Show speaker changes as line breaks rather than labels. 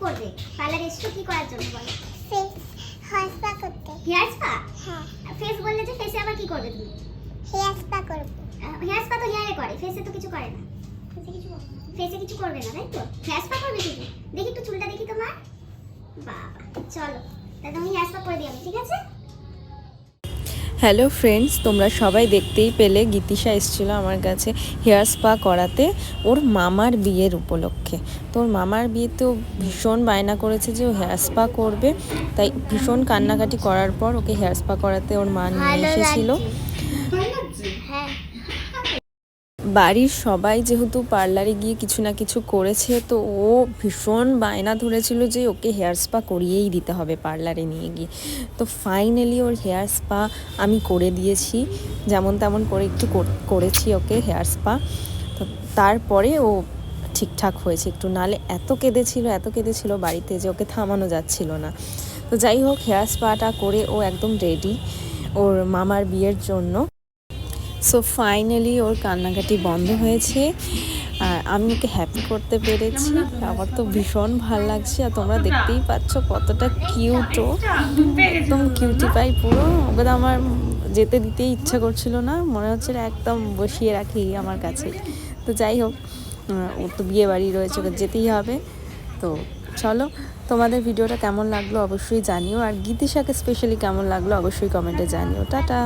করবে? পার্লারে এসছো কি করার জন্য বলো?
ফেস হেয়ার স্পা করতে।
Hair spa?
হ্যাঁ,
ফেস বললে যে ফেসে আবার কি করবে তুমি?
হেয়ার স্পা করব।
হেয়ার স্পা তো হেয়ারে করে, ফেসে তো কিছু করে না। ফেসে কিছু করবে না, তাই তো? হেয়ার স্পা করবে শুধু? দেখি একটু চুলটা দেখি তোমার। বাবা, চলো তাহলে তুমি হেয়ার স্পা করে দিও, ঠিক আছে?
হ্যালো ফ্রেন্ডস, তোমরা সবাই দেখতেই পেলে গীতিশা এসেছিলো আমার কাছে হেয়ার স্পা করাতে ওর মামার বিয়ের উপলক্ষে। তো ওর মামার বিয়েতেও ভীষণ বায়না করেছে যে ও হেয়ার স্পা করবে, তাই ভীষণ কান্নাকাটি করার পর ওকে হেয়ার স্পা করাতে ওর মা নিয়ে এসেছিলো।
হ্যাঁ,
বাড়ির সবাই যেহেতু পার্লারে গিয়ে কিছু না কিছু করেছে, তো ও ভীষণ বায়না ধরেছিল যে ওকে হেয়ার স্পা করিয়েই দিতে হবে পার্লারে নিয়ে গিয়ে। তো ফাইনালি ওর হেয়ার স্পা আমি করে দিয়েছি, যেমন তেমন করে একটু করেছি ওকে হেয়ার স্পা। তো তারপরে ও ঠিকঠাক হয়েছে একটু, নালে এত কেঁদেছিল বাড়িতে যে ওকে থামানো যাচ্ছিল না। তো যাই হোক, হেয়ার স্পাটা করে ও একদম রেডি ওর মামার বিয়ের জন্য। সো ফাইনালি ওর কান্নাকাটি বন্ধ হয়েছে আর আমি ওকে হ্যাপি করতে পেরেছি। আমার তো ভীষণ ভালো লাগছে। আর তোমরা দেখতেই পাচ্ছ কতটা কিউট, ও একদম কিউটি পাই পুরো। ওকে তো আমার যেতে দিতেই ইচ্ছা করছিল না, মনে হচ্ছে একদম বসিয়ে রাখি আমার কাছে। তো যাই হোক, ওর তো বিয়ে বাড়ি রয়েছে, ওকে যেতেই হবে। তো চলো, তোমাদের ভিডিওটা কেমন লাগলো অবশ্যই জানিও, আর গীতিশাকে স্পেশালি কেমন লাগলো অবশ্যই কমেন্টে জানিও। টাটা।